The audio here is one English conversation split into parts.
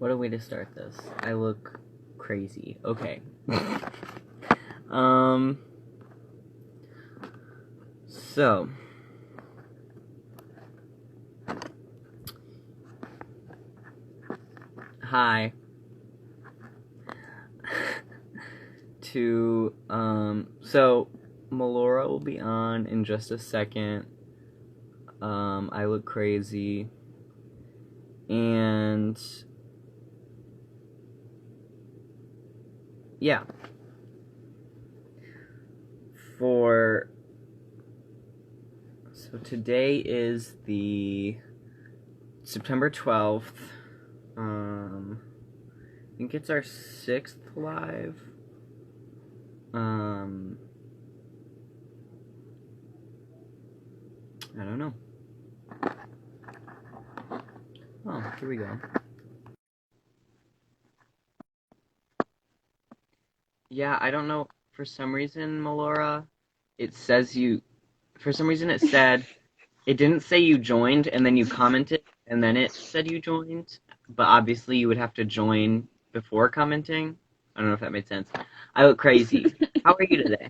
What a way to start this. I look crazy. Okay. So. Hi. So Melora will be on in just a second. I look crazy. And yeah. So today is the September 12th. I think it's our 6th live. I don't know. Oh, here we go. Yeah, I don't know. For some reason, Melora, it says you. For some reason, it said it didn't say you joined, and then you commented, and then it said you joined. But obviously, you would have to join before commenting. I don't know if that made sense. I look crazy. How are you today?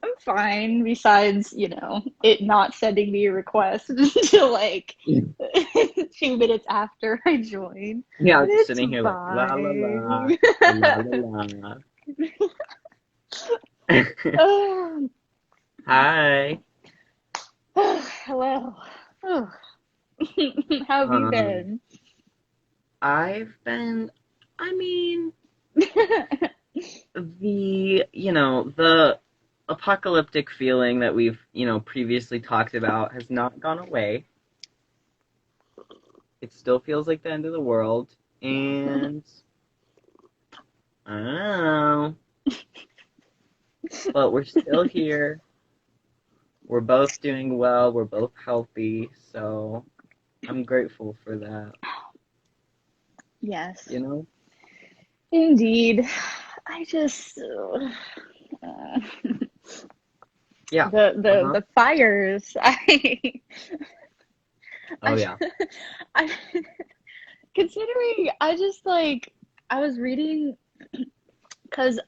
I'm fine, besides, it not sending me a request until like two minutes after I join. Yeah, I But was just it's sitting here like la la la fine. la la la. Oh, Hi. hello. Oh. How have you Um, been? I've been. I mean, the apocalyptic feeling that we've, previously talked about has not gone away. It still feels like the end of the world, and I don't know, but we're still here. We're both doing well. We're both healthy, so I'm grateful for that, Yes, you know? indeed. I just Yeah. the fires. Oh, I yeah. I considering I just like I was reading because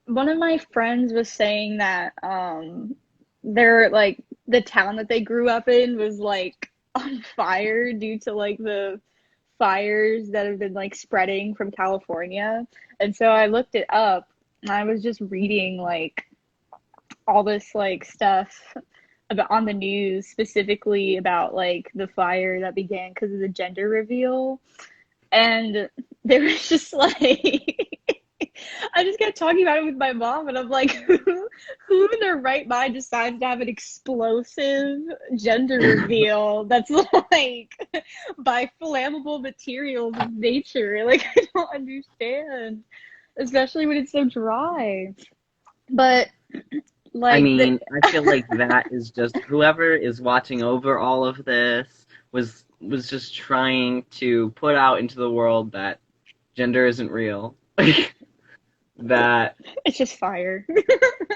one of my friends was saying that they're like the town that they grew up in was like on fire due to like the fires that have been like spreading from California. And so I looked it up and I was just reading like all this like stuff about on the news specifically about like the fire that began because of the gender reveal. And they were just like I just kept talking about it with my mom, and I'm like, who in their right mind decides to have an explosive gender reveal that's like by flammable materials of nature? Like, I don't understand, especially when it's so dry. But I like the mean, I feel like that is just whoever is watching over all of this was just trying to put out into the world that gender isn't real. That it's just fire.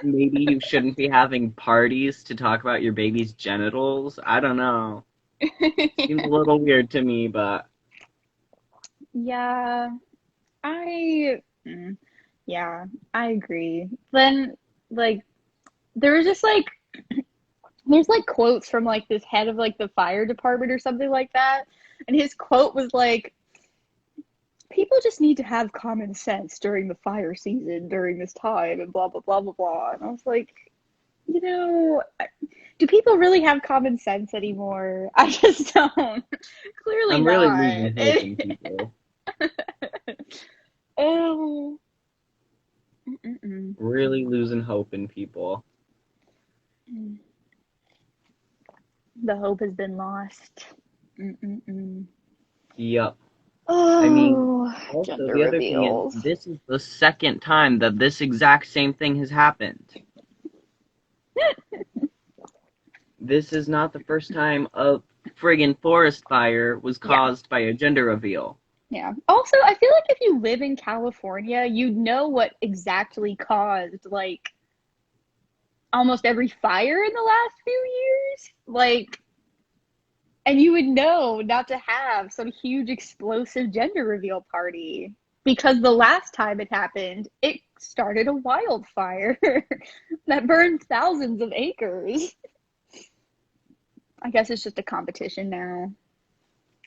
maybe you shouldn't be having parties to talk about your baby's genitals. I don't know. Seems a little weird to me, but Yeah, I yeah, I agree. Then like there was just like there's like quotes from like this head of like the fire department or something like that. And his quote was like, people just need to have common sense during the fire season during this time and blah, blah, blah, blah, blah. And I was like, you know, do people really have common sense anymore? I just don't. Clearly I'm really not. losing hope in people. Oh, mm-mm. Really losing hope in people. The hope has been lost. Mm-mm-mm. Yup. I mean, Oh, also gender the other thing is, reveals. this is the second time that this exact same thing has happened. This is not the first time a friggin' forest fire was Yeah. caused by a gender reveal. Yeah. Also, I feel like if you live in California, you'd know what exactly caused like almost every fire in the last few years. Like And you would know not to have some huge explosive gender reveal party because the last time it happened, it started a wildfire that burned thousands of acres. I guess it's just a competition now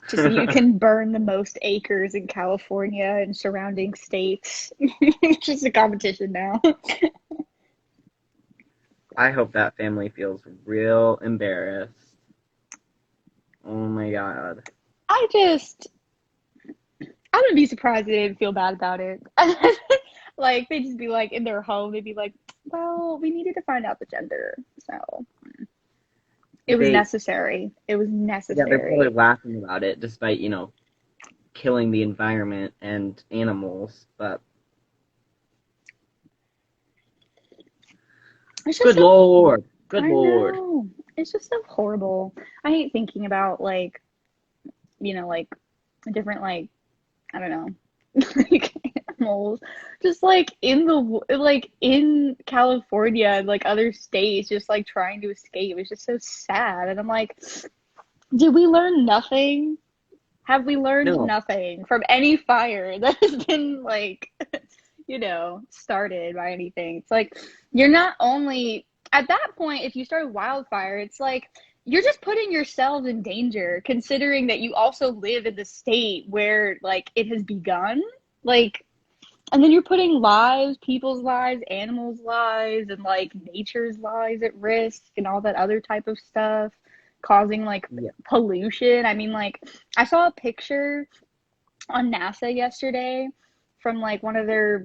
to see who can burn the most acres in California and surrounding states. It's just a competition now. I hope that family feels real embarrassed. Oh my god. I just, I wouldn't be surprised if they didn't feel bad about it. Like, they'd just be like, in their home, they'd be like, well, we needed to find out the gender. So it was They, necessary. It was yeah, they're probably necessary. laughing about it despite, killing the environment and animals, but It's just good so, lord. Good I lord. know. It's just so horrible. I hate thinking about, like, like different, like, I don't know, like animals, just like like in California and like other states, just like trying to escape. It's just so sad. And I'm like, did we learn nothing? Have we learned No, nothing from any fire that has been like, started by anything? It's like you're not only at that point, if you start a wildfire, it's like you're just putting yourselves in danger, considering that you also live in the state where like it has begun. Like, and then you're putting lives, people's lives, animals' lives, and like nature's lives at risk and all that other type of stuff, causing like yeah, pollution. I mean, like, I saw a picture on NASA yesterday from like one of their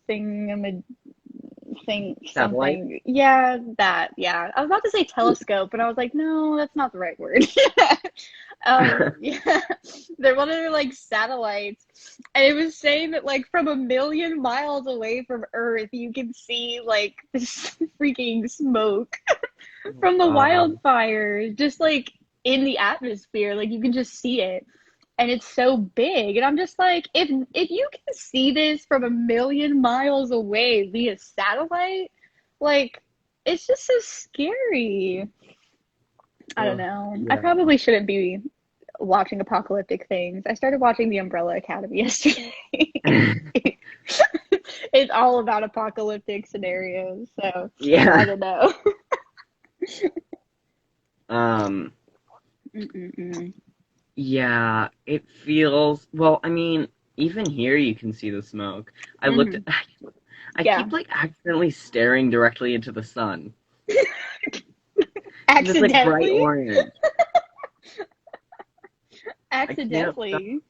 thing satellite. something. Yeah, that. Yeah. I was about to say telescope, but I was like, no, that's not the right word. Yeah. They're one of their like satellites. And it was saying that like from 1 million miles away from Earth, you can see like this freaking smoke Oh from the god. wildfires just like in the atmosphere. Like you can just see it. And it's so big. And I'm just like, if you can see this from 1 million miles away via satellite, like it's just so scary. I don't Ugh, know. I yeah. probably shouldn't be watching apocalyptic things. I started watching The Umbrella Academy yesterday. It's all about apocalyptic scenarios, so I Yeah. don't know. Um, Mm-mm-mm. yeah, it feels, well, I mean, even here you can see the smoke. I looked Hmm. I Yeah, keep like accidentally staring directly into the sun. Because it's like bright accidentally, orange. I can't stop. accidentally.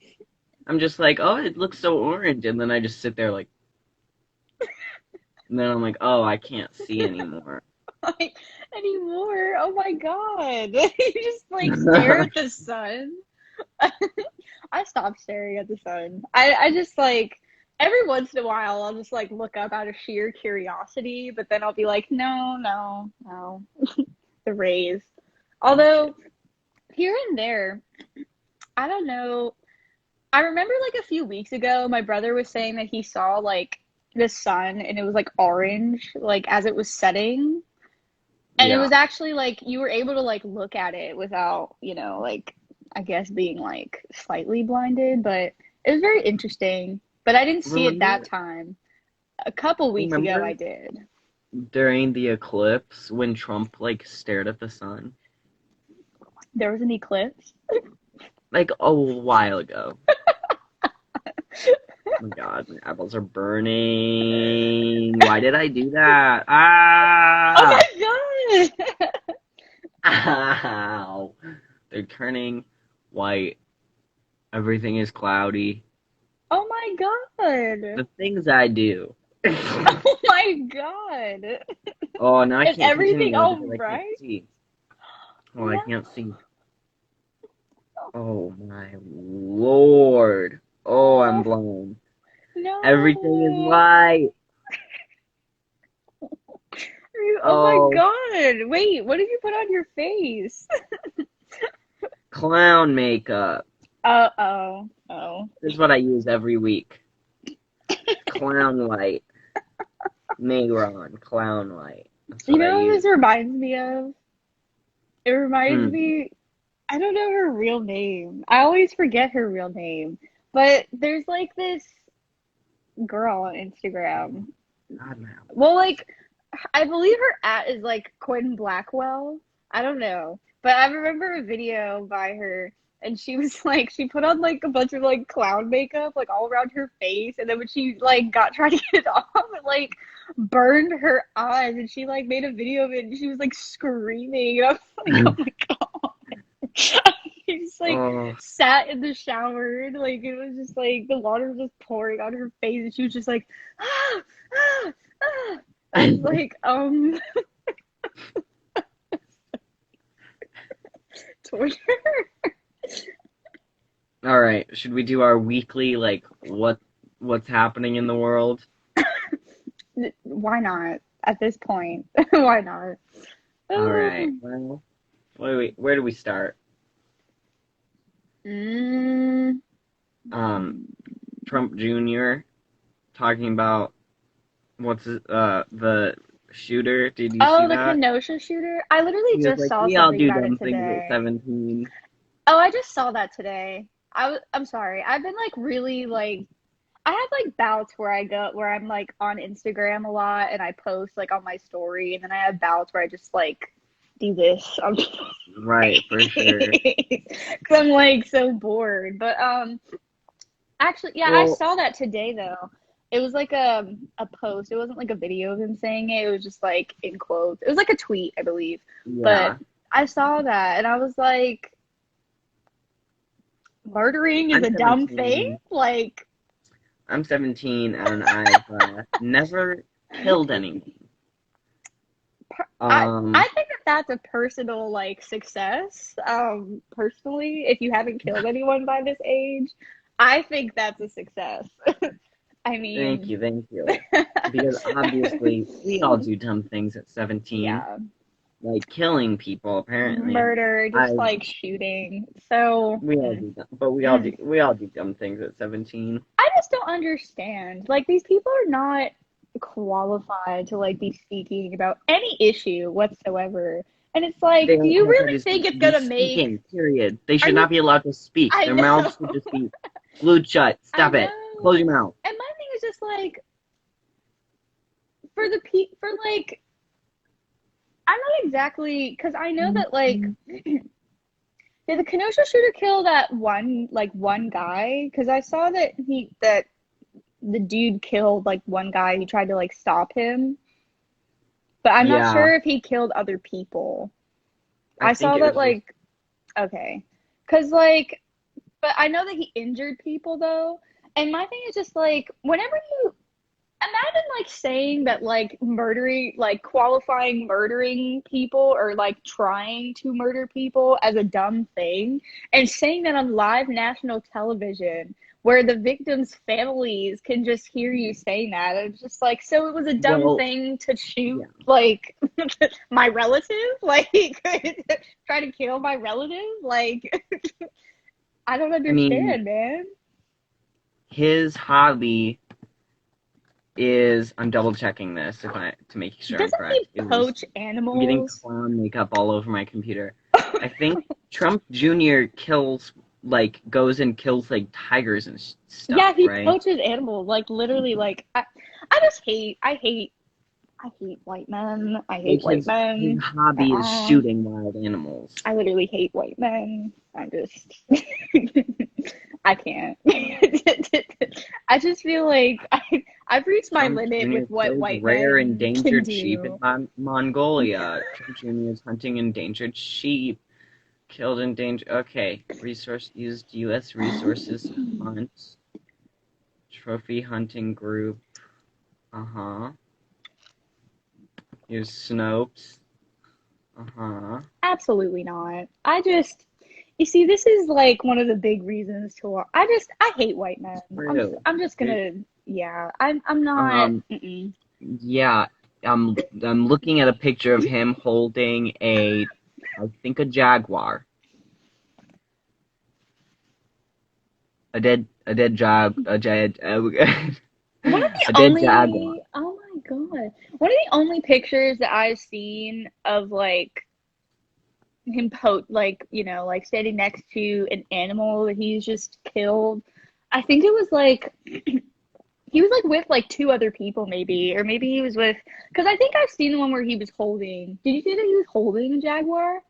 I'm just like, oh, it looks so orange, and then I just sit there like, and then I'm like, oh, I can't see anymore. Like anymore. Oh my God. You just like stare at the sun. I stopped staring at the sun. I just like every once in a while I'll just like look up out of sheer curiosity, but then I'll be like, no, no, no. The rays. Oh shit. Although here and there, I don't know. I remember like a few weeks ago, my brother was saying that he saw like the sun and it was like orange, like as it was setting. And it Yeah. was actually like you were able to like look at it without, like I guess being like slightly blinded, but it was very interesting. But I didn't see it that Remember, time. A couple weeks ago I remember did. during the eclipse when Trump like stared at the sun? There was an eclipse. Like a while ago. Oh my God, my apples are burning. Why did I do that? Oh Ah! my God. Ow! They're turning white. Everything is cloudy. Oh my God. The things I do. Oh my God. Oh, now I Is can't everything continue all because I can't right? see. Oh, I No. can't see. Oh my lord. Oh, I'm Oh, blown. Everything is no. white. Oh my Oh, God. Wait, what did you put on your face? clown makeup. Oh, oh. This is what I use every week. Clown light. Mayron. Clown light. That's You what I know what use. this reminds me of? It reminds Hmm. me. I don't know her real name. I always forget her real name. But there's like this girl on Instagram. God, man. Well, like I believe her at is like Quinn Blackwell. I don't know. But I remember a video by her and she was like she put on like a bunch of like clown makeup like all around her face and then when she like got trying to get it off it like burned her eyes and she like made a video of it and she was like screaming and I was like, oh my God. She just like Oh, sat in the shower and like it was just like the water was just pouring on her face and she was just like ah, ah, ah. I was like, torture. all right. Should we do our weekly like what's happening in the world? Why not? At this point, why not? All right. Well, where do we start? Mm. Um, Trump Jr. talking about the shooter. Did you see Oh, the that? Kenosha shooter. I literally He was just like, saw "We all something do about it dumb things at today. 17." Oh, I just saw that today. I'm sorry. I've been like really like I have like bouts where I go where I'm like on Instagram a lot and I post like on my story and then I have bouts where I just like do this. I'm just Right, for sure. because I'm like so bored. But actually, yeah, I Well, saw that today though. It was like a post. It wasn't like a video of him saying it. It was just like in quotes. It was like a tweet, I believe. But yeah. I saw that and I was like, murdering is I'm a dumb thing? 17. Like, I'm 17 and I've never killed anyone. I Um, think that that's a personal like success. Personally, if you haven't killed anyone by this age, I think that's a success. I thank mean, you, thank you. Because obviously we all do dumb things at 17, yeah, like killing people, apparently. murder, just I like shooting. So, We all do but we all do dumb things at 17. I just don't understand. Like, these people are not qualified to like be speaking about any issue whatsoever. And it's They like, do don't you qualify really to think it's be gonna make speaking, period. They are should you not be allowed to speak. I Their mouths should know. just be glued shut. I Stop it. know. Close your mouth. And my thing is just like for like I'm not exactly because I know that like did the Kenosha shooter kill that one guy? Because I saw that the dude killed like one guy. He tried to like stop him, but I'm not Yeah, sure if he killed other people. I I think saw it that was just like okay, because like but I know that he injured people though. And my thing is just like whenever you imagine like saying that like murdering like qualifying murdering people or like trying to murder people as a dumb thing and saying that on live national television where the victims' families can just hear you saying that. It's just like, so it was a dumb well, thing to shoot yeah. like my relative, like try to kill my relative. Like I don't I mean, understand, man. his hobby is I'm double checking this if I to make sure I'm Doesn't correct. he Is poach I'm getting animals? clown makeup all over my computer. I think Trump Jr. kills goes and kills like tigers and stuff, Yeah, he right? poaches animals. Like literally, like I just I hate white men. I hate Like white his men. hobby is shooting wild animals. I literally hate white men. I just I can't. I just feel like I've reached my Trump limit with Jr. what kills white rare men can endangered sheep in do. Mongolia. Trump Jr. is hunting endangered sheep. Killed endangered. Okay, resource used U.S. resources to hunt. Trophy hunting group. Uh huh. Use Snopes. Uh huh. Absolutely not. I just you see, this is like one of the big reasons to I hate white men. True. I'm just It, gonna yeah. I'm not. um. Mm-mm. Yeah. I'm looking at a picture of him holding I think a jaguar. One of the A dead jaguar. only oh my God. One of the only pictures that I've seen of like like, like standing next to an animal that he's just killed. I think it was like he was like with like two other people maybe, or maybe he was with, because I think I've seen the one where he was holding. Did you see that he was holding a jaguar?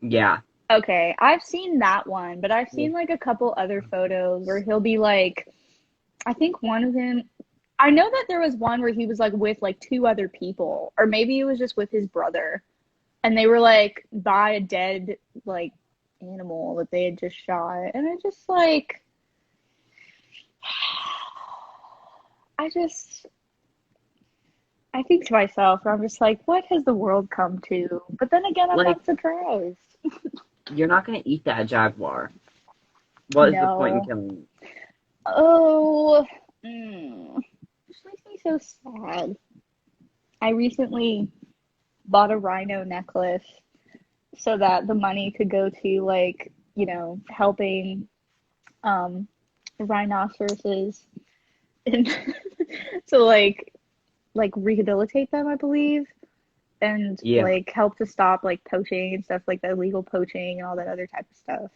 Yeah. Okay, I've seen that one, but I've seen like a couple other photos where he'll be like, I think one of them, I know that there was one where he was like with like two other people, or maybe it was just with his brother, and they were like by a dead like animal that they had just shot, and I just like, I just, I think to myself, I'm just like, what has the world come to? But then again, I'm Like, not surprised. you're not gonna eat that jaguar. What is the point in No. killing it? Oh, this makes me so sad. I recently bought a rhino necklace so that the money could go to like, helping um rhinoceroses and to like rehabilitate them, I believe, and Yeah. like help to stop like poaching and stuff like that, illegal poaching and all that other type of stuff.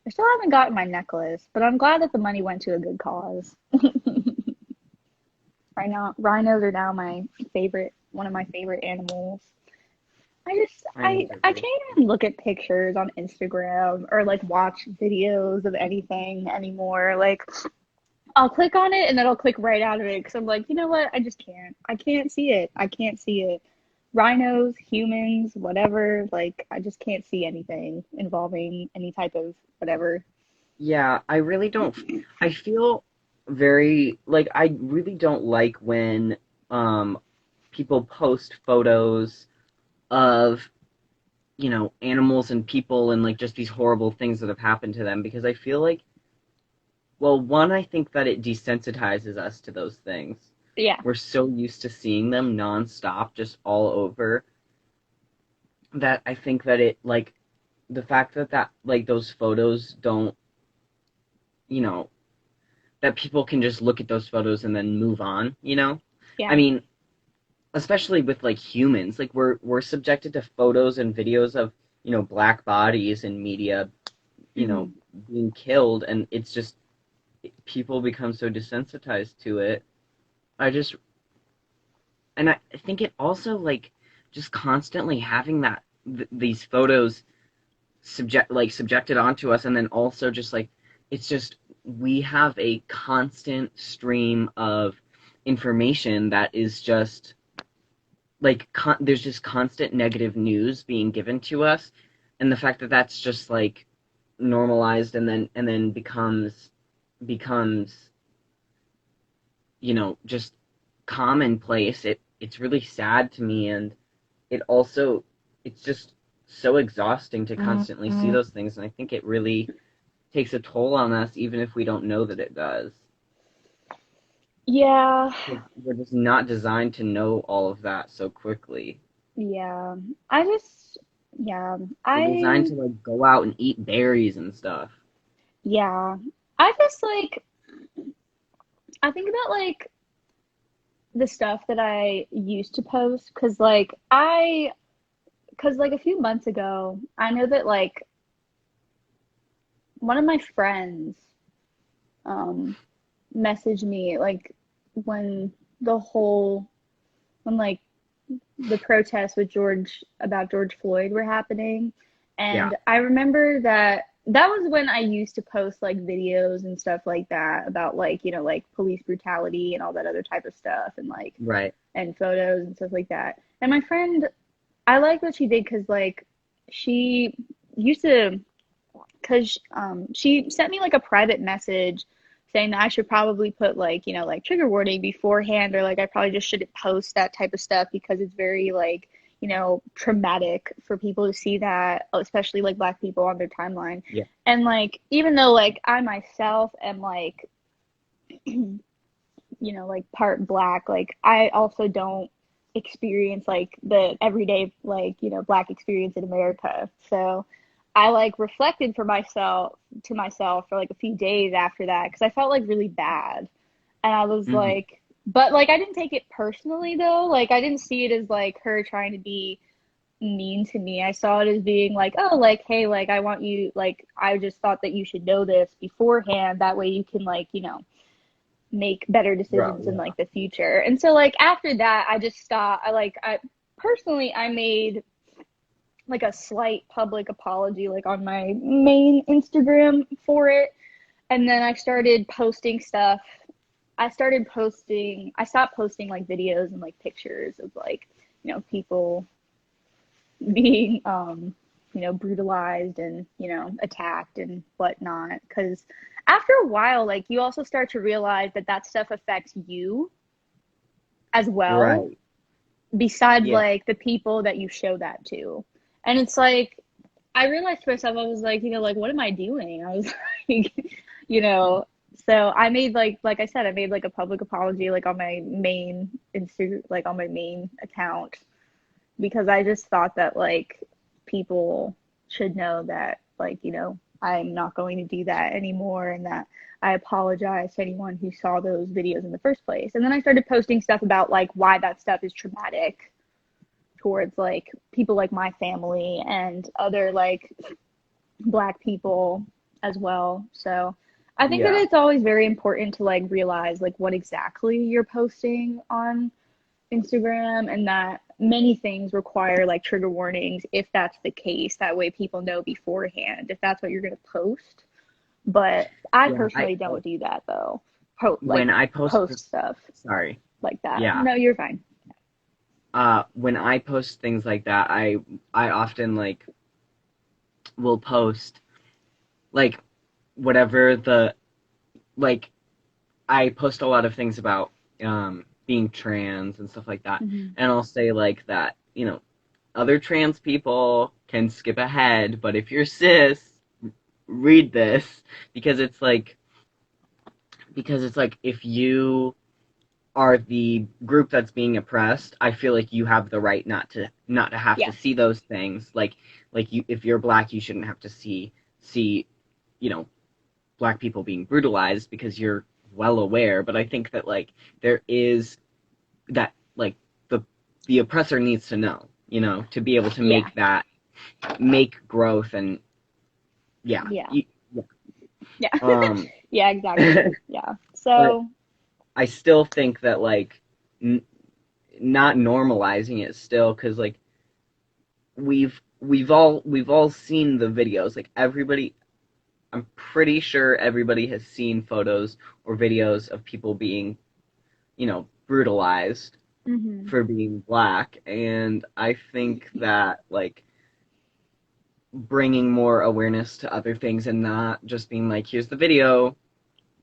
I still haven't gotten my necklace, but I'm glad that the money went to a good cause. Rhinos are now my favorite, one of my favorite animals. Rhinos are I great. can't even look at pictures on Instagram or like watch videos of anything anymore. Like I'll click on it and then I'll click right out of it because I'm like, you know what? I just can't. I can't see it. I can't see it. Rhinos, humans, whatever. Like I just can't see anything involving any type of whatever. Yeah, I really don't. I feel very like I really don't like when um people post photos of, animals and people and like just these horrible things that have happened to them because I feel like, well, one, I think that it desensitizes us to those things. Yeah, We're so used to seeing them nonstop, just all over, that I think that it like the fact that like those photos don't, you know, that people can just look at those photos and then move on. I yeah. mean, especially with like humans, like we're subjected to photos and videos of, black bodies in media, you know, Hmm. being killed, and it's just people become so desensitized to it. I just and I think it also like just constantly having these photos subjected onto us, and then also just like it's just we have a constant stream of information that is just like there's just constant negative news being given to us, and the fact that that's just like normalized and then becomes just commonplace. It's really sad to me, and it's just so exhausting to constantly see those things, and I think it really takes a toll on us even if we don't know that it does. Yeah, 'Cause we're just not designed to know all of that so quickly. yeah. I just, yeah. We're designed I to like go out and eat berries and stuff. Yeah. I just like I think about like the stuff that I used to post cuz like a few months ago, I know that like one of my friends um messaged me like when the whole when like the protests with George Floyd were happening. Yeah, And I remember that that was when I used to post like videos and stuff like that about like, like police brutality and all that other type of stuff and like right. and photos and stuff like that. And my friend, I like what she did because like she used to because she sent me like a private message saying that I should probably put like like trigger warning beforehand, or like I probably just shouldn't post that type of stuff because it's very like traumatic for people to see that, especially like black people on their timeline. Yeah. And like even though like I myself am like like part black, like I also don't experience like the everyday like black experience in America. So I like reflected to myself for like a few days after that because I felt like really bad. And I was Hmm. like, but like I didn't take it personally though. Like I didn't see it as like her trying to be mean to me. I saw it as being like, oh, like, hey, like, I want you, like, I just thought that you should know this beforehand. That way you can, like, make better Right, decisions in yeah. like the future. And so, like, after that, I just stopped. I personally, I made like a slight public apology, like, on my main Instagram for it. And then I started posting stuff. I stopped posting like videos and like pictures of like, people being brutalized and attacked and whatnot, because after a while, like, you also start to realize that that stuff affects you as well, Right. besides Yeah. like the people that you show that to. And it's like, I realized to myself, I was like, like, what am I doing? I was like, you know so I made, like I said, I made like a public apology, like, on my main Insta, like, on my main account, because I just thought that, like, people should know that, like, I'm not going to do that anymore, and that I apologize to anyone who saw those videos in the first place. And then I started posting stuff about like why that stuff is traumatic towards like people like my family and other like black people as well. So I think that Yeah. it's always very important to like realize like what exactly you're posting on Instagram, and that many things require like trigger warnings if that's the case. That way people know beforehand if that's what you're going to post. But I Yeah. personally don't do that though. Like, When I post, post stuff sorry. like that. Yeah. No, you're fine. When I post things like that, I often like will post like whatever the like I post a lot of things about being trans and stuff like that. Mm-hmm. And I'll say like that, other trans people can skip ahead, but if you're cis, read this because it's like if you are the group that's being oppressed, I feel like you have the right not to have to Yes. see those things. Like you, if you're black, you shouldn't have to see you know black people being brutalized because you're well aware. But I think that like there is that like the oppressor needs to know, to be able to Yeah. make growth and yeah, Yeah. yeah. Yeah. Um, Yeah, exactly. Yeah. but So, I still think that like n- not normalizing it still because like we've all seen the videos. Like everybody, I'm pretty sure everybody has seen photos or videos of people being, brutalized mhm. for being black, and I think that like bringing more awareness to other things and not just being like, here's the video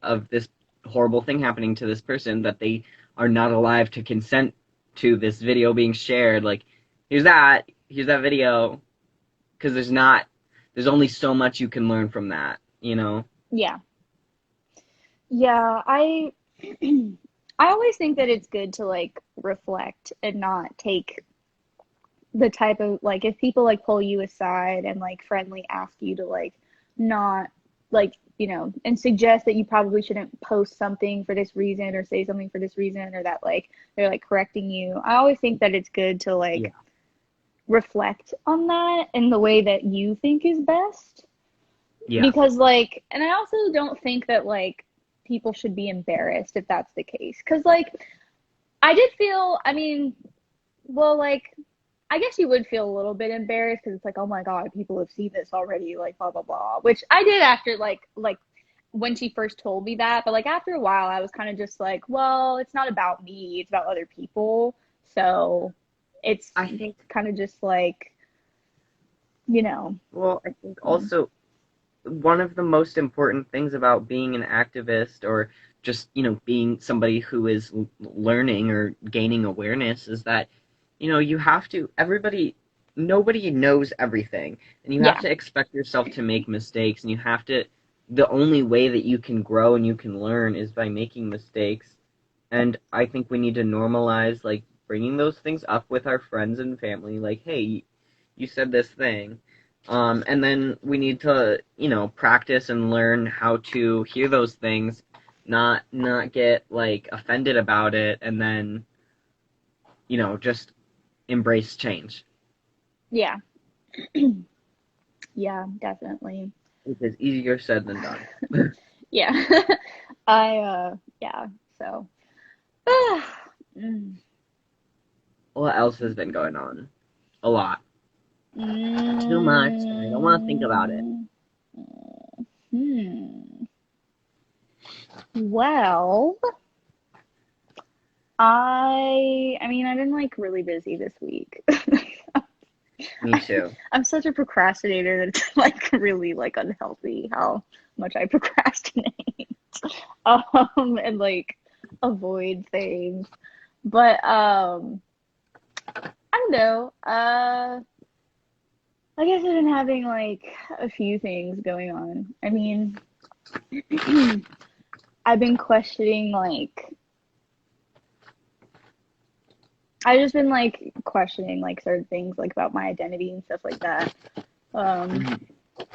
of this horrible thing happening to this person that they are not alive to consent to this video being shared. Like, here's that video, because there's only so much you can learn from that. Yeah. Yeah, I always think that it's good to like reflect and not take the type of, like, if people like pull you aside and like friendly ask you to like not, like, and suggest that you probably shouldn't post something for this reason or say something for this reason, or that like they're like correcting you. I always think that it's good to Yeah, like reflect on that in the way that you think is best, yeah, because like, and I also don't think that like people should be embarrassed if that's the case, because like I did feel, I mean, well, like, I guess you would feel a little bit embarrassed because it's like, oh my God, people have seen this already, like, blah blah blah, which I did after like when she first told me that. But like after a while I was kind of just like, well, it's not about me, it's about other people. So it's I think. kind of just like, you know Well, I think also one of the most important things about being an activist or just being somebody who is learning or gaining awareness is that you have to everybody nobody knows everything, and you have yeah, to expect yourself to make mistakes, and the only way that you can grow and you can learn is by making mistakes. And I think we need to normalize like bringing those things up with our friends and family, like, hey, you said this thing. And then we need to, practice and learn how to hear those things, not get like offended about it, and then, just embrace change. Yeah. Yeah, definitely. Which is easier said than done. Yeah. Yeah, so. Mm. What else has been going on? A lot. Too much, and I don't want to think about it. Mm. Hmm. Well, I mean, I've been like really busy this week. Me too. I'm such a procrastinator that it's like really like unhealthy how much I procrastinate. And like avoid things. But I don't know. I guess I've been having like a few things going on. I mean, I've been questioning like I've just been like questioning like certain things like about my identity and stuff like that. Um, Mhm.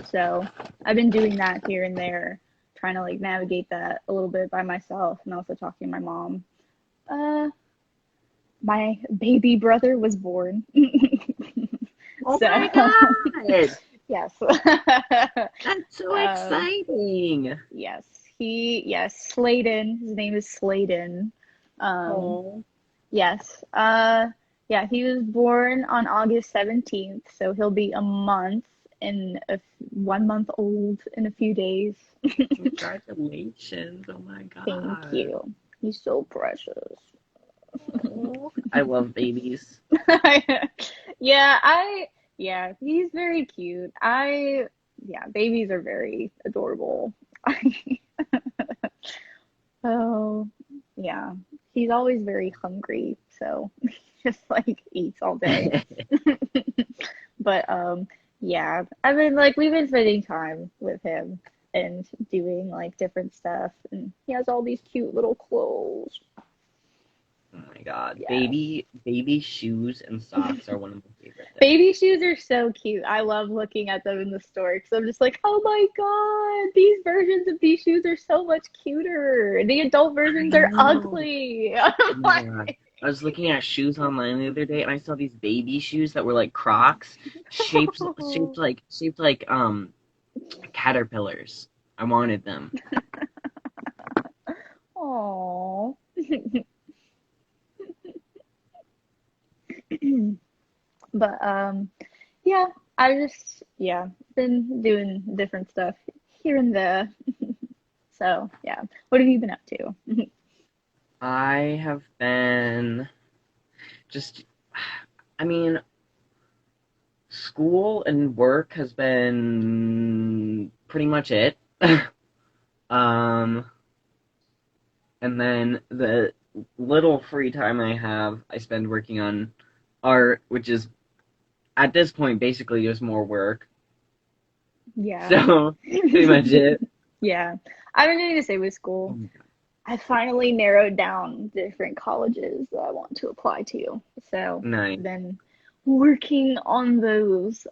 so I've been doing that here and there, trying to like navigate that a little bit by myself and also talking to my mom. Uh, my baby brother was born. Oh So my God! yes. That's so um, exciting! yes, Sladen. His name is Sladen. Um, Oh, yes. Yeah, he was born on August 17th, so he'll be a month and 1 month old in a few days. congratulations! Oh my Thank God. you. He's so precious. Oh, I love babies. Yeah, yeah, he's very cute. Yeah, babies are very adorable. Oh, yeah. He's always very hungry, so he just like eats all day. But yeah, I mean like we've been spending time with him and doing like different stuff and he has all these cute little clothes. Oh my God. Yeah. Baby shoes and socks are one of my favorite things. Baby shoes are so cute. I love looking at them in the store because I'm just like, oh my God, these versions of these shoes are so much cuter. The adult I versions are know. ugly. I'm Oh my God. like, I was looking at shoes online the other day and I saw these baby shoes that were like Crocs, shaped like caterpillars. I wanted them. oh. But yeah, I just yeah, been doing different stuff here and there. So yeah. What have you been up to? I have been just, I mean, school and work has been pretty much it. Um, and then the little free time I have, I spend working on art, which is at this point basically just more work. Yeah. So, pretty much it. Yeah. I've been doing the same with Oh school. my God. I finally narrowed down different colleges that I want to apply to. So I've Nice. been working on those.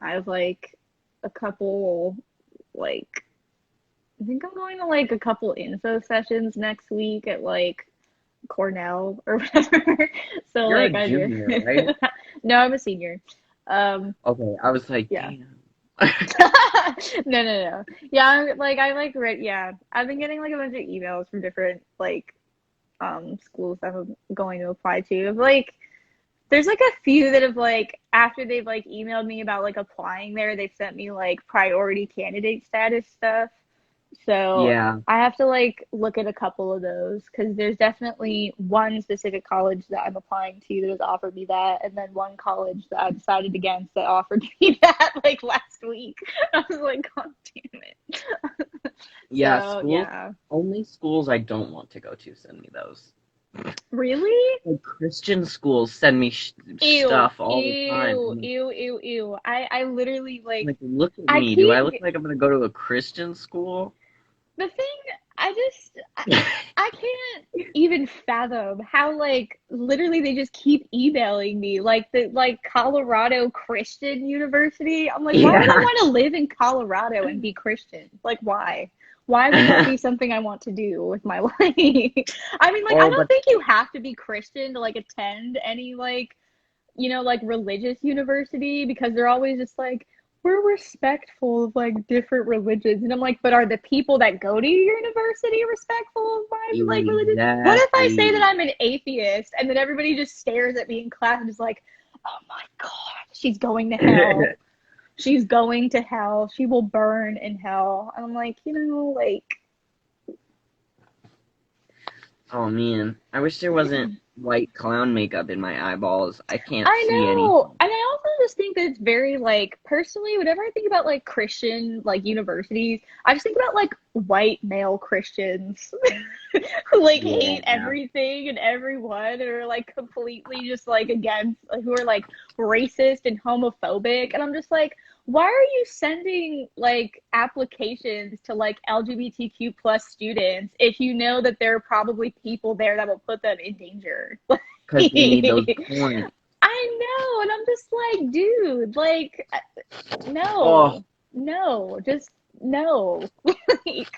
I have like a couple, like, I think I'm going to like a couple info sessions next week at like Cornell or whatever. So You're a like I do. junior, right? No, I'm a senior. Um, Okay, I was like, yeah. damn. No. Yeah, I like read yeah. I've been getting like a bunch of emails from different like schools that I'm going to apply to. Like there's like a few that have like after they've like emailed me about like applying there, they've sent me like priority candidate status stuff. So Yeah, I have to like look at a couple of those because there's definitely one specific college that I'm applying to that has offered me that, and then one college that I decided against that offered me that like last week. I was like, God damn it. yeah, So schools, yeah. only schools I don't want to go to send me those. Really? Like Christian schools send me Ew, stuff all the time. ew, ew, ew, ew. I literally like Like, look at I me. Do I look can't like I'm gonna go to a Christian school? the thing I just I can't even fathom how like literally they just keep emailing me like the like Colorado Christian University. I'm like, why would I Yeah. want to live in Colorado and be Christian? Like why? Why would that be something I want to do with my life? I mean, like I Oh, don't but think you have to be Christian to like attend any like like religious university because they're always just like, we're respectful of like different religions. And I'm like, but are the people that go to your university respectful of my like religion? What if I say that Exactly. I'm an atheist and then everybody just stares at me in class and is like, oh my God, she's going to hell. She's going to hell. She will burn in hell. And I'm like, like, Oh man, I wish there wasn't white clown makeup in my eyeballs. I can't I see know. anything. And I also just think that it's very like personally, whenever I think about like Christian like universities, I just think about like white male Christians who like hate Yeah, everything and everyone and are like completely just like against like, who are like racist and homophobic. And I'm just like, why are you sending like applications to like LGBTQ plus students if you know that there are probably people there that will put them in danger? because they need those points. I know, and I'm just like, dude, like, Oh, no, no, just no. Like,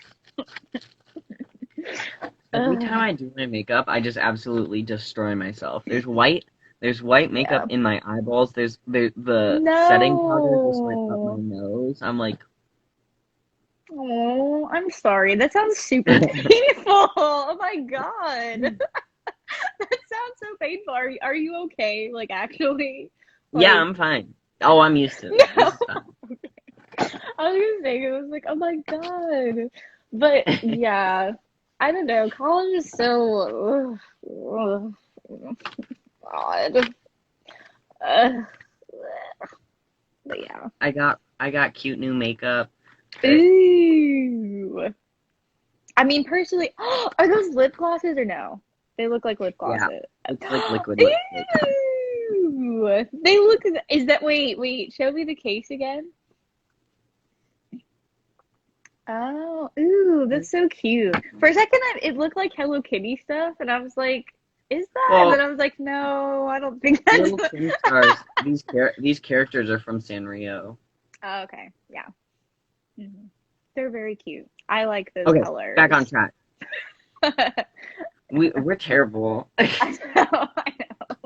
every time ugh, I do my makeup, I just absolutely destroy myself. There's white makeup yeah. in my eyeballs. The setting powder just went up my No. nose. I'm like, Oh, I'm sorry. That sounds super painful. Oh my God. That sounds so painful. Are you okay? Like, actually? yeah, Like, I'm fine. Oh, I'm used to this. This no. is fine. I was gonna say, it was like, oh my God. But yeah, I don't know. College is so, God. Uh, but yeah. I got cute new makeup. Uh, Ooh. I mean, personally, are those lip glosses or no? They look like lip yeah, glosses. it's like liquid lipstick. Ooh. They look, is that, wait, show me the case again. Oh, ooh, that's so cute. For a second, it looked like Hello Kitty stuff, and I was like, "Is that?" And then Well, I was like, "No, I don't think that's." Little Twin Stars. These characters are from Sanrio. Oh, okay, yeah, they're very cute. I like those Okay, back on colors. track. I We're terrible. know, I know.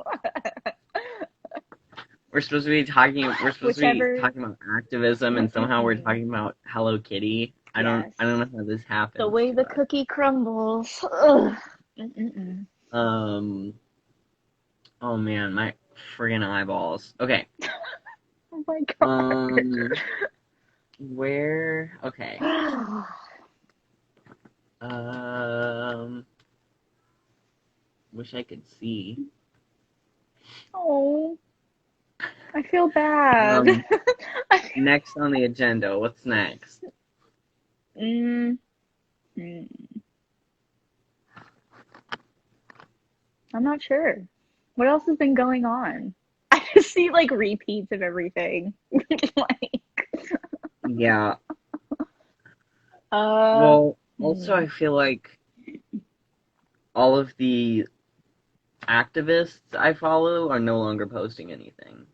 We're supposed to be Whichever. talking about activism, and somehow we're Mm-mm-mm. talking about Hello Kitty. Yes, I don't know how this the happens way to the us. cookie crumbles. Ugh. Mm-mm-mm. Um. Oh man, my friggin' eyeballs. Okay. Oh my Um. Where? Okay. god. Um. Wish I could see. Oh, I feel bad. Um. Next on the agenda. What's next? Mm, mm, I'm not sure. What else has been going on? I just see like repeats of everything. Like, Yeah. uh, Well, also mm, I feel like all of the activists I follow are no longer posting anything.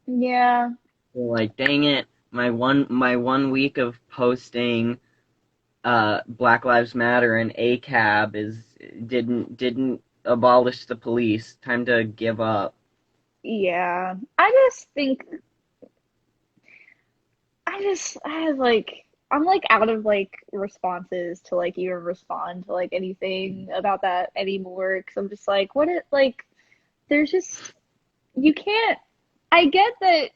yeah, They're like, dang it, my one week of posting Black Lives Matter and ACAB is didn't abolish the police. Time to give up. yeah. just think, I have like, I'm like out of like responses to like even respond to like anything about that anymore. Because I'm just like, what it like, there's just, you can't, I get that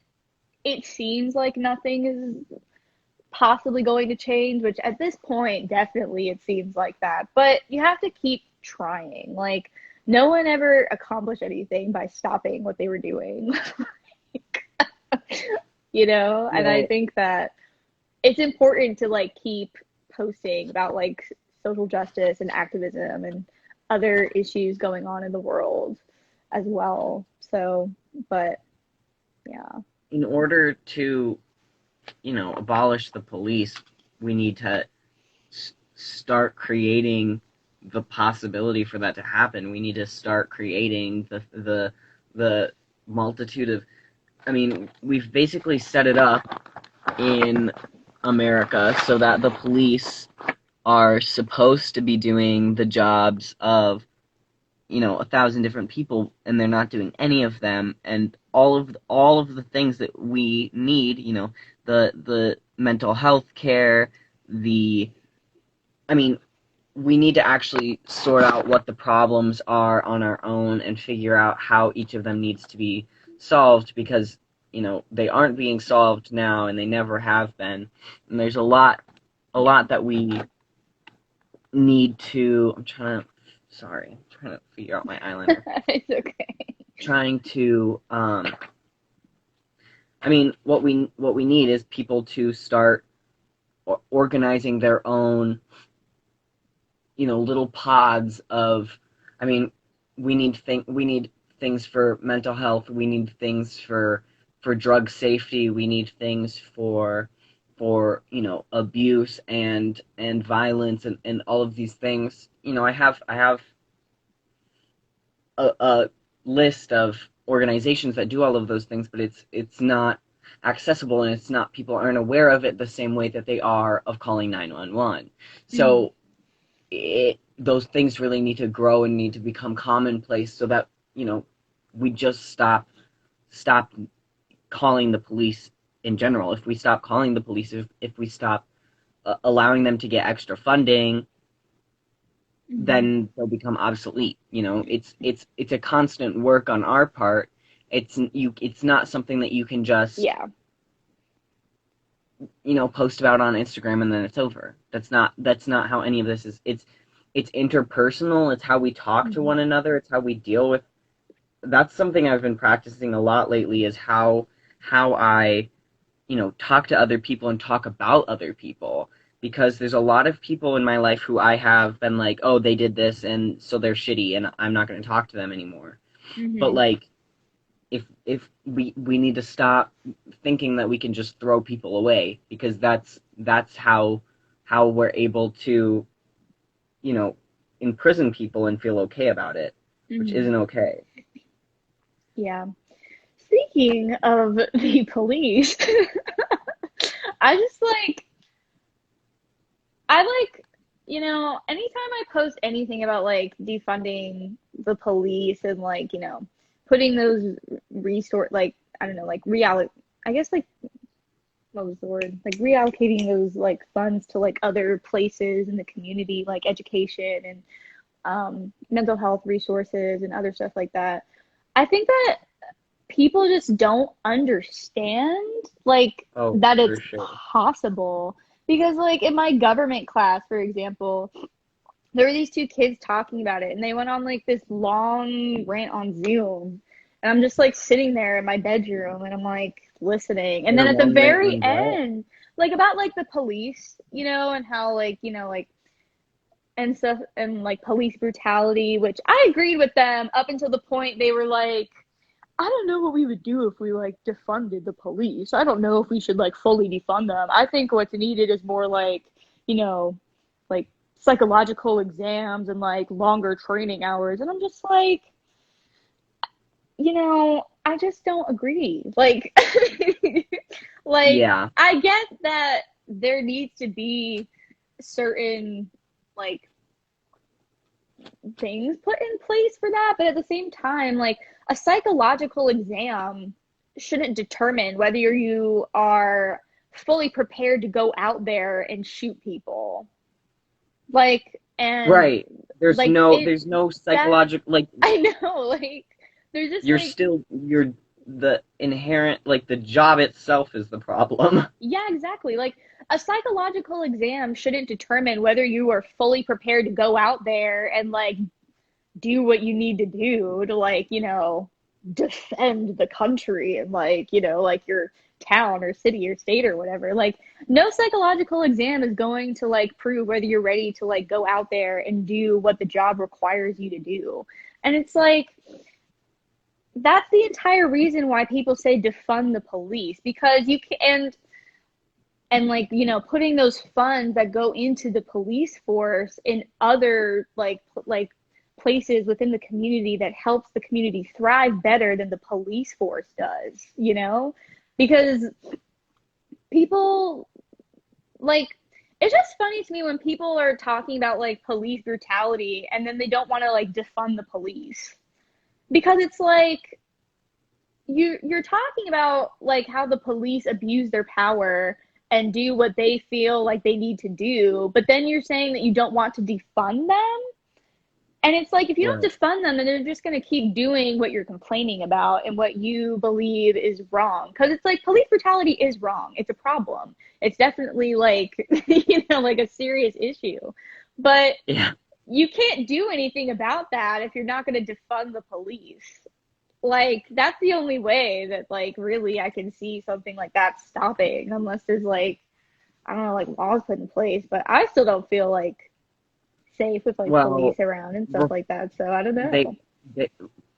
it seems like nothing is possibly going to change, which at this point, definitely it seems like that. But you have to keep trying. Like, no one ever accomplished anything by stopping what they were doing, And I Well, think that it's important to like keep posting about like social justice and activism and other issues going on in the world as well. So, but yeah. in order to, abolish the police, we need to start creating the possibility for that to happen. We need to start creating the multitude of. I mean, we've basically set it up in America so that the police are supposed to be doing the jobs of 1,000 different people, and they're not doing any of them, and all of the things that we need, the mental health care, the I mean, we need to actually sort out what the problems are on our own and figure out how each of them needs to be solved, because they aren't being solved now, and they never have been. And there's Yeah. a lot that we need to. I'm trying to figure out my eyeliner. It's okay. Trying to I mean, what we need is people to start organizing their own, little pods of. I mean, we need things for mental health. We need things for drug safety. We need things for abuse and violence and all of these things. I have a list of organizations that do all of those things, but it's not accessible, and it's not people aren't aware of it the same way that they are of calling 911. Mhm. So those things really need to grow and need to become commonplace, so that we just stop calling the police in general. If we stop calling the police, if we stop allowing them to get extra funding, Mhm. then they'll become obsolete. It's a constant work on our part. It's not something that you can just Yeah. post about on Instagram and then it's over. That's not how any of this is. It's interpersonal. It's how we talk to Mhm. one another. It's how we deal with. That's something I've been practicing a lot lately, is how I talk to other people and talk about other people, because there's a lot of people in my life who I have been like, oh, they did this and so they're shitty and I'm not going to talk to them anymore. But Mhm. like, if we need to stop thinking that we can just throw people away, because that's how we're able to, you know, imprison people and feel okay about it, which Mhm. isn't okay. Yeah. Speaking of the police, I just I anytime I post anything about like defunding the police and like, putting those I don't know, like I guess like what was the word? Like reallocating those like funds to like other places in the community, like education and mental health resources and other stuff like that. I think that people just don't understand like Oh, that for it's sure. possible because like in my government class, for example, there were these two kids talking about it and they went on like this long rant on Zoom. And I'm just like sitting there in my bedroom and I'm like listening. And Wait, a then at the long rant very on what? end, like about like the police, and how like, like and stuff and like police brutality, which I agreed with them up until the point they were like, I don't know what we would do if we like defunded the police. I don't know if we should like fully defund them. I think what's needed is more like, you know, like psychological exams and like longer training hours. And I'm just like, I just don't agree. Like, like Yeah. I get that there needs to be certain like things put in place for that, but at the same time, like a psychological exam shouldn't determine whether you are fully prepared to go out there and shoot people. Like, and Right. like There's no that psychological, like, I know, like there's just like you're the inherent, like, the job itself is the problem. yeah, exactly. Like a psychological exam shouldn't determine whether you are fully prepared to go out there and like do what you need to do to like, defend the country and like, like your town or city or state or whatever. Like no psychological exam is going to like prove whether you're ready to like go out there and do what the job requires you to do. And it's like that's the entire reason why people say defund the police because you can and like putting those funds that go into the police force in other like places within the community that helps the community thrive better than the police force does, because people like it's just funny to me when people are talking about like police brutality and then they don't want to like defund the police because it's like you're talking about like how the police abuse their power and do what they feel like they need to do, but then you're saying that you don't want to defund them. And it's like if you don't Right. defund them, then they're just going to keep doing what you're complaining about and what you believe is wrong. Because it's like police brutality is wrong. It's a problem. It's definitely like, like a serious issue. But Yeah. you can't do anything about that if you're not going to defund the police. Like, that's the only way that, like, really I can see something like that stopping, unless there's, like, I don't know, like laws put in place. But I still don't feel like safe with like Well, police around and stuff re- like that. So I don't they, know. they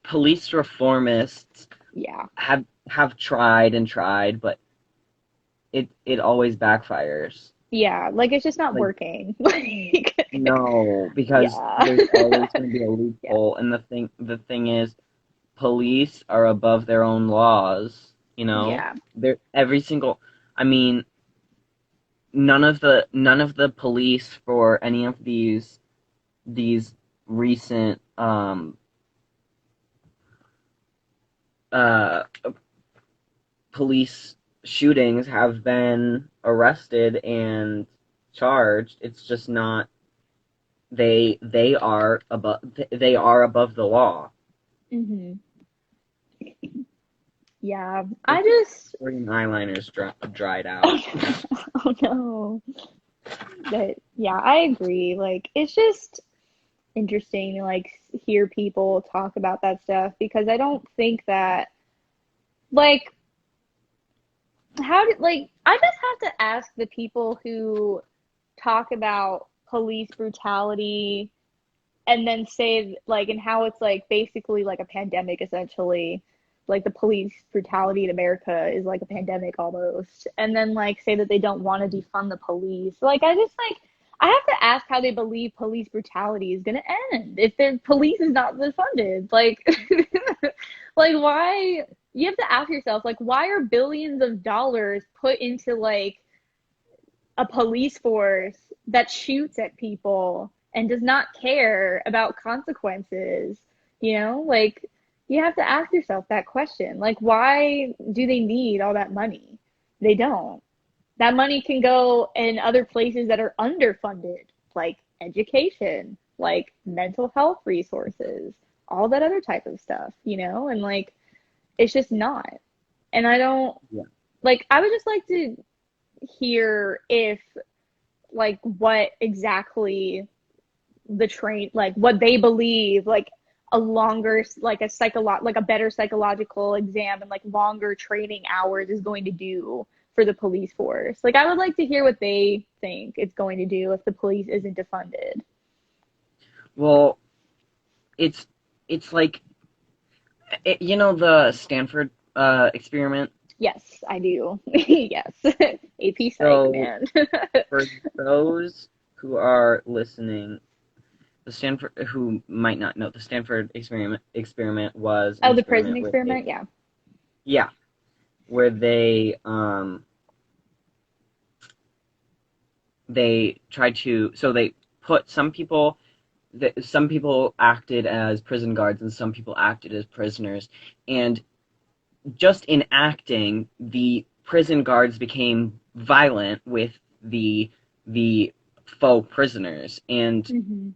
police reformists Yeah. have tried and tried, but it always backfires. Yeah. Like it's just not Like, working. Like no, because yeah. there's always going to be a Yeah. loophole, and the thing is, police are above their own laws. Yeah. They're every single. I mean, none of the police for any of these recent uh police shootings have been arrested and charged. It's just not they are above the law. Hmm. Yeah. This I just green eyeliner's dried oh out. no. Oh no. But yeah, I agree. Like it's just interesting to like hear people talk about that stuff because I don't think that like how did like I just have to ask the people who talk about police brutality and then say like and how it's like basically like a pandemic essentially like the police brutality in America is like a pandemic almost and then like say that they don't want to defund the police like I just like I have to ask how they believe police brutality is going to end if the police is not defunded like like why you have to ask yourself like why are billions of dollars put into like a police force that shoots at people and does not care about consequences, like you have to ask yourself that question. Like, why do they need all that money? They don't. That money can go in other places that are underfunded, like education, like mental health resources, all that other type of stuff, and like it's just not. And I don't Yeah. like, I would just like to hear if like what exactly the train like what they believe like a longer like a like a better psychological exam and like longer training hours is going to do for the police force. Like I would like to hear what they think it's going to do if the police isn't defunded. Well, it's it's like the Stanford experiment. Yes, I do. Yes. AP Psych, So man. for those who are listening, the Stanford who might not know, the Stanford experiment was an Oh, the prison experiment where experiment, yeah. yeah, where they tried to, so they put some people acted as prison guards and some people acted as prisoners, and just in acting, the prison guards became violent with the faux prisoners, and Hmm.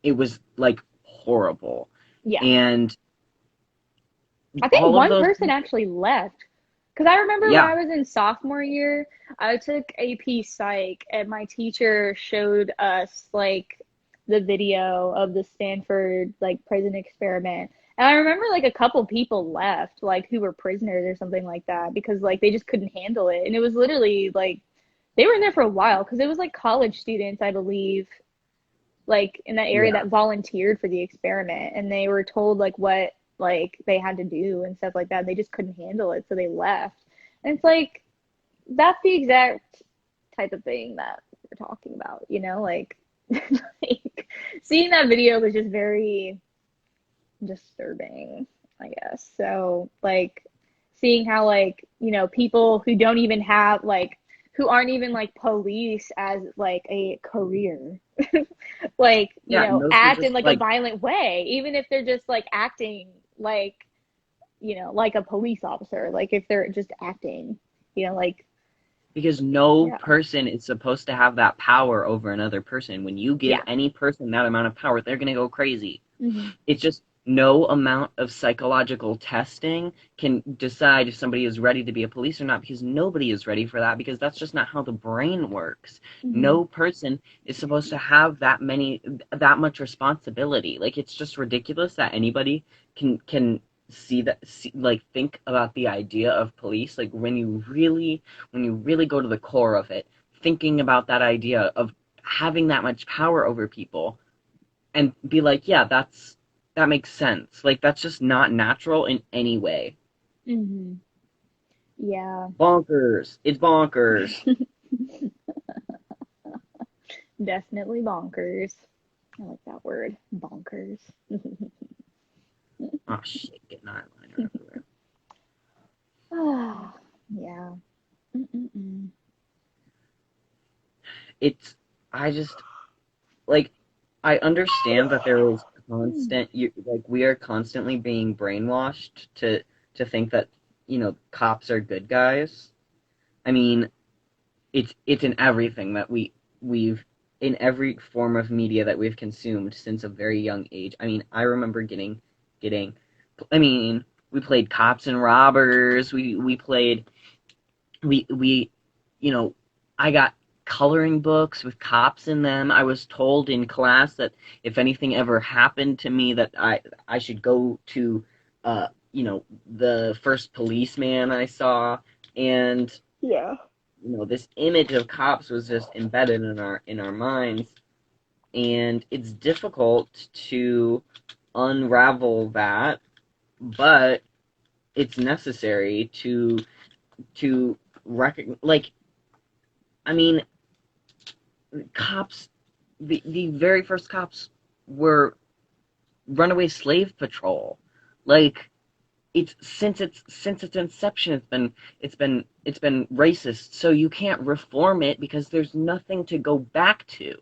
it was like horrible. Yeah. And I think all of one those person people, actually left. Because I remember when yeah, I was in sophomore year, I took AP Psych, and my teacher showed us like the video of the Stanford like prison experiment. And I remember like a couple people left, like who were prisoners or something like that, because like they just couldn't handle it. And it was literally like they were in there for a while because it was like college students, I believe, like in that area yeah, that volunteered for the experiment and they were told like what like they had to do and stuff like that. They just couldn't handle it, so they left. And it's like that's the exact type of thing that we're talking about, like, like seeing that video was just very disturbing, I guess. So like seeing how like, people who don't even have like who aren't even like police as like a career. Like, Yeah, and those are act in just like a like violent way, even if they're just like acting like, like a police officer, like if they're just acting, like, because no yeah. person is supposed to have that power over another person. When you give Yeah. any person that amount of power, they're gonna go crazy. Hmm. It's just no amount of psychological testing can decide if somebody is ready to be a police or not, because nobody is ready for that, because that's just not how the brain works. Hmm. No person is supposed to have that much responsibility. Like, it's just ridiculous that anybody can like think about the idea of police, like when you really go to the core of it, thinking about that idea of having that much power over people, and be like, yeah, that makes sense. Like, that's just not natural in any way. Hmm. Yeah. Bonkers. It's bonkers. Definitely bonkers. I like that word, bonkers. Oh shit, getting eyeliner everywhere. Ah, yeah. Mm-mm-mm. It's I just like I understand that there is like we are constantly being brainwashed to think that, cops are good guys. I mean, it's in everything that we've in every form of media that we've consumed since a very young age. I mean, I remember getting I mean, we played cops and robbers. We played we you know, I got coloring books with cops in them. I was told in class that if anything ever happened to me, that I should go to the first policeman I saw. And Yeah. this image of cops was just embedded in our minds, and it's difficult to unravel that, but it's necessary to recognize. Like, I mean, cops. The very first cops were runaway slave patrol. Like, since its inception, it's been racist. So you can't reform it because there's nothing to go back to.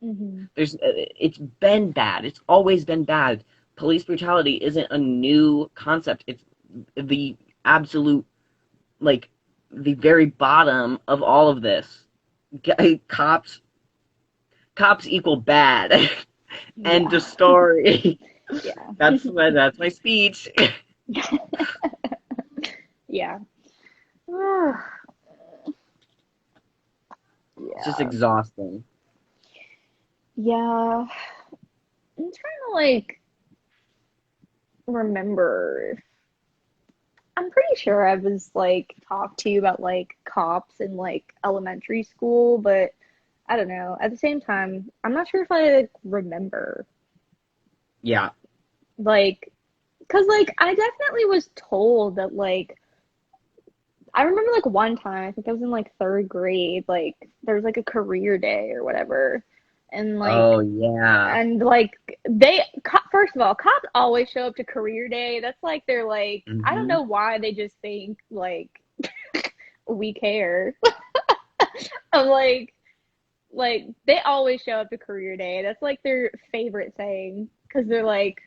Hmm. It's been bad. It's always been bad. Police brutality isn't a new concept. It's the absolute, like, the very bottom of all of this. Cops cops equal bad. End of Yeah. story. Yeah. That's my speech. Yeah. It's just Yeah. exhausting. Yeah. I'm trying to like remember. I'm pretty sure I was like talked to you about like cops in like elementary school, but I don't know. At the same time, I'm not sure if I like remember. Yeah. Like, cause like I definitely was told that like I remember like one time, I think I was in like third grade, like there was like a career day or whatever. And Oh like yeah. and like first of all, cops always show up to career day. That's like they're like I don't Hmm. know why they just think like we care. I'm like they always show up to career day. That's like their favorite thing because they're like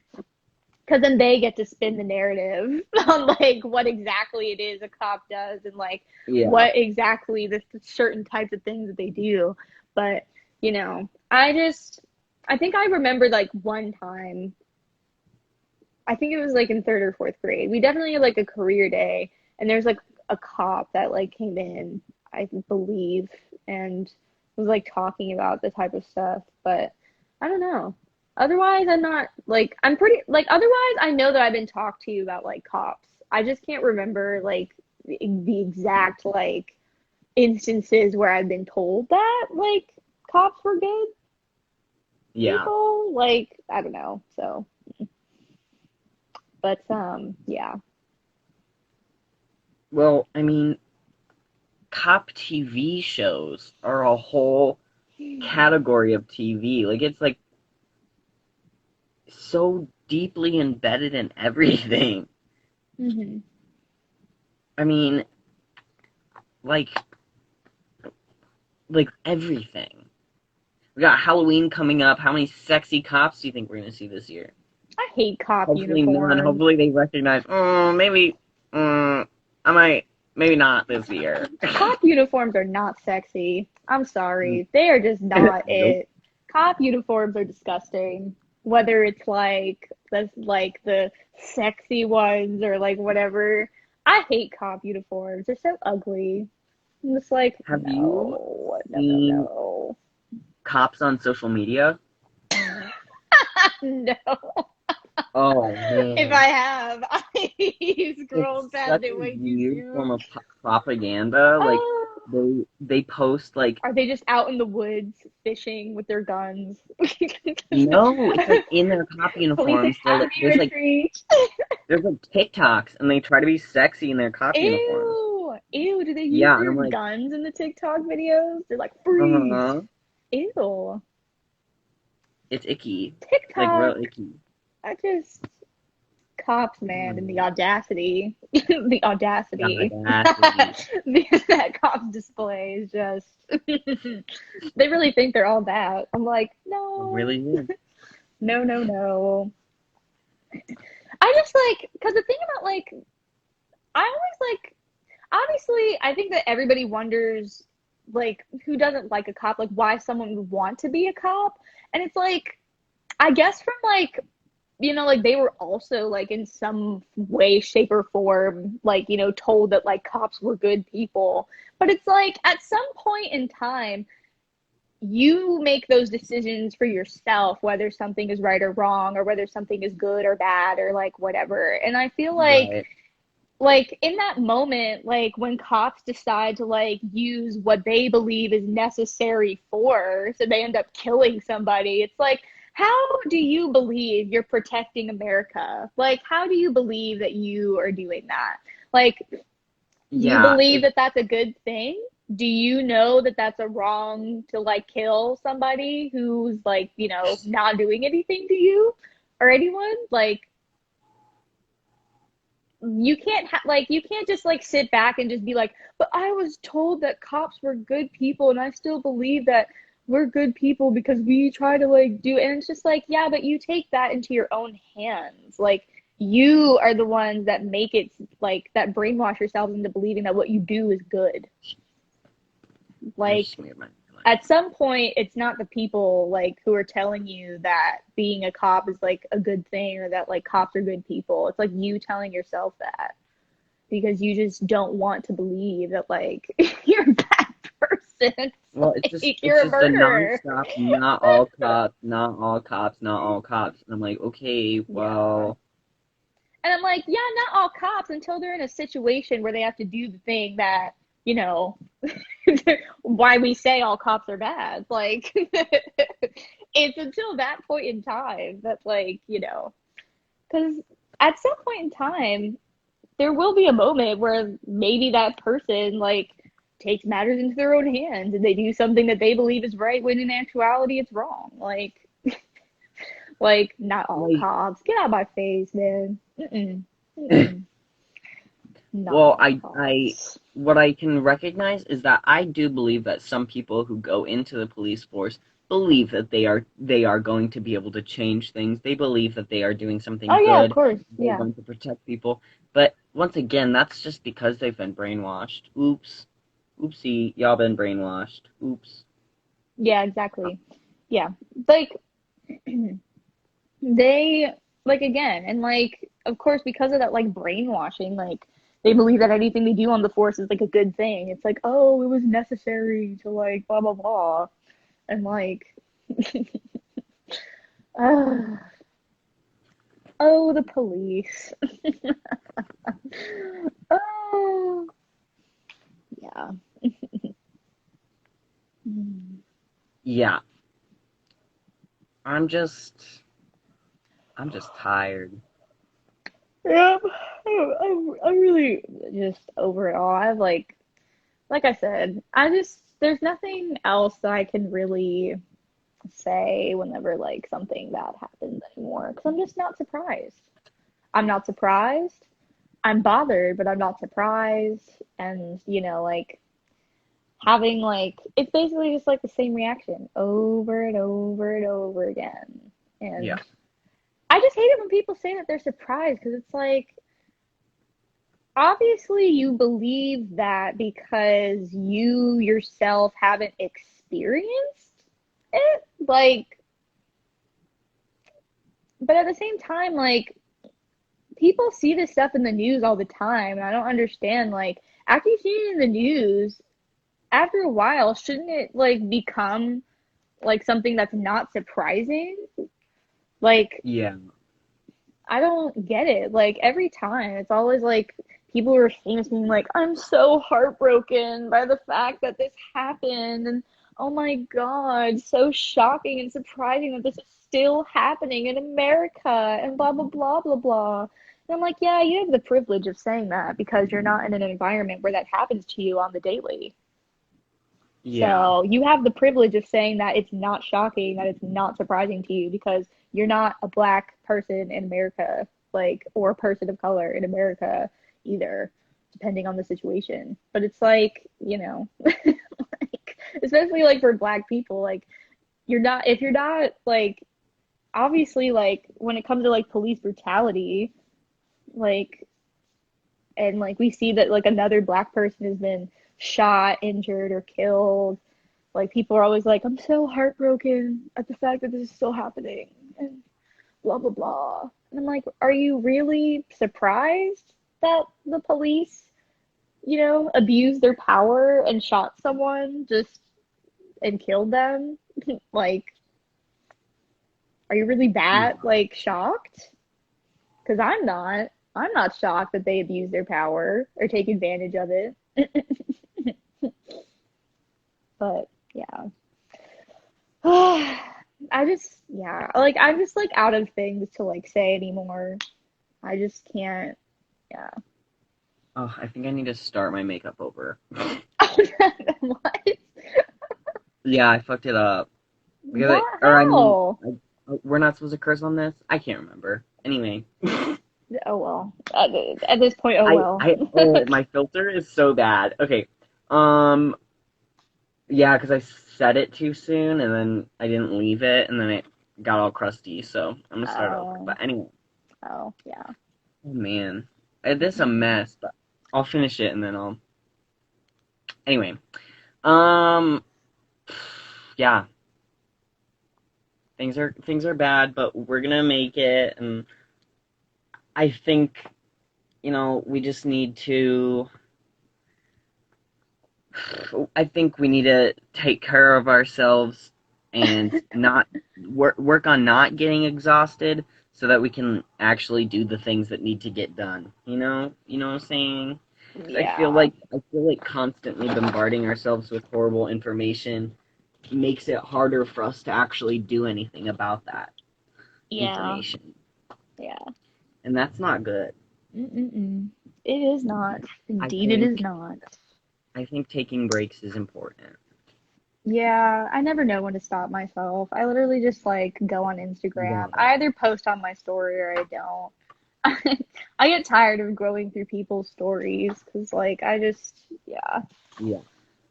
because then they get to spin the narrative on like what exactly it is a cop does and like Yeah. what exactly the certain types of things that they do. But I think I remembered like one time. I think it was like in third or fourth grade. We definitely had like a career day, and there's like a cop that like came in, I believe, and was like talking about the type of stuff. But I don't know. Otherwise, I'm not like I'm pretty like otherwise I know that I've been talked to about like cops. I just can't remember like the exact like instances where I've been told that like cops were good Yeah. people. Like I don't know. So, but yeah. Well, I mean, cop TV shows are a whole category of TV. Like, it's like so deeply embedded in everything. Hmm. I mean, like, like everything. We got Halloween coming up. How many sexy cops do you think we're gonna see this year? I hate cop Hopefully none. uniforms. Hopefully they recognize. Oh, maybe. I might. Maybe not this year. Cop uniforms are not sexy. I'm sorry. They are just not Nope. it. Cop uniforms are disgusting. Whether it's the sexy ones or like whatever. I hate cop uniforms. They're so ugly. I'm just like, Have you no, no, no, seen no. cops on social media? No. Oh If man, I have, I scrolled it's past such it a way too weird form soon. of propaganda. Like Oh, they post like are they just out in the woods fishing with their guns? no, it's like in their cop Police uniforms. They're like Academy retreat. there's like TikToks and they try to be sexy in their cop uniforms. Ew. Ew. Do they use Yeah, and their I'm like, guns in the TikTok videos? They're like, freeze. uh-huh. Ew. It's icky. Like TikTok. real icky. I just cops, man, and the Mm, audacity, the audacity audacity. that cops display is just. They really think they're all that. I'm like, It no, really is. no, no, no. I just like because the thing about like I always like obviously I think that everybody wonders like who doesn't like a cop, like why someone would want to be a cop, and it's like I guess from like like they were also like in some way, shape, or form, like, told that like cops were good people. But it's like at some point in time, you make those decisions for yourself, whether something is right or wrong, or whether something is good or bad, or like whatever. And I feel Right. like in that moment, like when cops decide to like use what they believe is necessary force and they end up killing somebody, it's like, how do you believe you're protecting America? Like, how do you believe that you are doing that? Like, you Yeah, believe that that's a good thing? Do you know that that's a wrong to like kill somebody who's like, not doing anything to you or anyone? Like, you can't just like sit back and just be like, but I was told that cops were good people and I still believe that we're good people because we try to like do, and it's just like, yeah, but you take that into your own hands. Like, you are the ones that make it, like, that brainwash yourselves into believing that what you do is good. I Like, smeared my at some point it's not the people like who are telling you that being a cop is like a good thing or that like cops are good people. It's like you telling yourself that because you just don't want to believe that like you're a bad person. Well, Like it's you're a just a murderer. nonstop, not all cops, not all cops, not all cops. And I'm like, okay, Yeah. well, And I'm like, yeah, not all cops until they're in a situation where they have to do the thing that, you know, why we say all cops are bad. Like it's until that point in time that like, because at some point in time there will be a moment where maybe that person like takes matters into their own hands and they do something that they believe is right when in actuality it's wrong. Like not all like, cops. Get out of my face, man. Mm-mm. Mm-mm. Not well, all cops. what I can recognize is that I do believe that some people who go into the police force believe that they are going to be able to change things. They believe that they are doing Oh something yeah, of good. course. They're Yeah. going to protect people. But once again, that's just because they've been brainwashed. Oops. Oopsie, y'all been brainwashed. Oops. Yeah, exactly. Yeah. Like they like again and like of course because of that like brainwashing, like they believe that anything they do on the force is like a good thing. It's like, oh, it was necessary to like blah blah blah. And like uh, oh, the police. Oh, yeah. Mm. Yeah, I'm just I'm just tired. Yeah, I'm really just over it all. I've like I said, I just there's nothing else that I can really say whenever like something bad happens anymore because I'm just not surprised. I'm not surprised. I'm bothered, but I'm not surprised. And like having like it's basically just like the same reaction over and over and over again. Yeah. And I just hate it when people say that they're surprised because it's like obviously you believe that because you yourself haven't experienced it, like, but at the same time, like, people see this stuff in the news all the time, and I don't understand, like, after you see it in the news, after a while, shouldn't it, like, become, like, something that's not surprising? Like, Yeah. I don't get it. Like every time, it's always like people are famous being like, "I'm so heartbroken by the fact that this happened," and "Oh my God, so shocking and surprising that this is still happening in America," and blah blah blah blah blah. And I'm like, yeah, you have the privilege of saying that because you're not in an environment where that happens to you on the daily. Yeah. So you have the privilege of saying that it's not shocking, that it's not surprising to you because you're not a black person in America, like, or a person of color in America either, depending on the situation. But it's like, like, especially like for black people, like, if you're not, like, obviously, like, when it comes to like police brutality, like, and like we see that like another black person has been shot, injured, or killed, like people are always like, I'm so heartbroken at the fact that this is still happening and blah blah blah. And I'm like, are you really surprised that the police, abused their power and shot someone just and killed them? Like, are you really that Yeah. like shocked? Because I'm not. I'm not shocked that they abuse their power or take advantage of it. But yeah. Yeah, like I'm just like out of things to like say anymore. I just can't. Yeah. Oh, I think I need to start my makeup over. What? Yeah, I fucked it up. Because What? or I mean, How? we're not supposed to curse on this? I can't remember. Anyway, Oh well. At this point, oh well. oh, my filter is so bad. Okay. Um, yeah, because I said it too soon and then I didn't leave it and then it got all crusty, so I'm gonna start over. Oh. But anyway, Oh yeah. oh man, this is a mess, but I'll finish it and then I'll. Anyway, um, yeah, things are bad, but we're gonna make it, and I think we just need to. I think we need to take care of ourselves and not work on not getting exhausted so that we can actually do the things that need to get done. You know what I'm saying? Because Yeah. I feel like constantly bombarding ourselves with horrible information makes it harder for us to actually do anything about that Yeah. information, Yeah. and that's not good. Mm-mm-mm. It is not. I Indeed, it is think not. I think taking breaks is important. Yeah, I never know when to stop myself. I literally just like go on Instagram. Yeah. I either post on my story or I don't. I get tired of going through people's stories because, like, yeah. Yeah.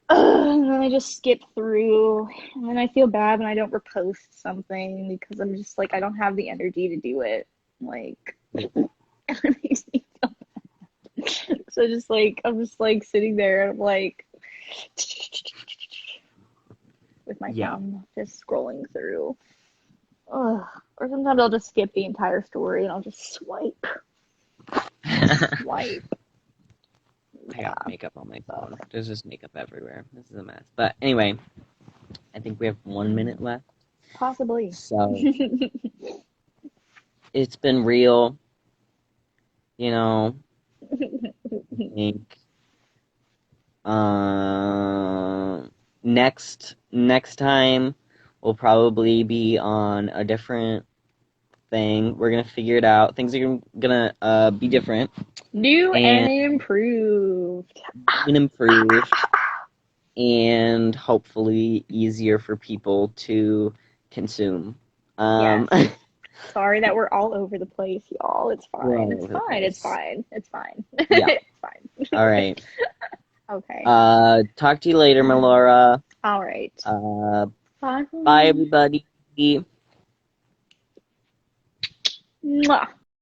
And then I just skip through, and then I feel bad when I don't repost something because I'm just like, I don't have the energy to do it. Like, it makes me feel so just like, I'm just like sitting there and I'm like, with my Yeah. thumb, just scrolling through. Ugh. Or sometimes I'll just skip the entire story and I'll just swipe, swipe. I got Yeah. makeup on my phone. There's just makeup everywhere. This is a mess. But anyway, I think we have 1 minute left. Possibly. So it's been real. You know, I think next time we'll probably be on a different thing. We're gonna figure it out. Things are gonna be different New and and improved. improved and hopefully easier for people to consume. Yes. Um, Sorry that we're all over the place, y'all. It's we're fine. all It's over the fine. It's place. fine. It's fine. Yeah. It's fine. All right. Okay. Talk to you later, Melora. All right. Uh, Bye, Bye. everybody. Mwah.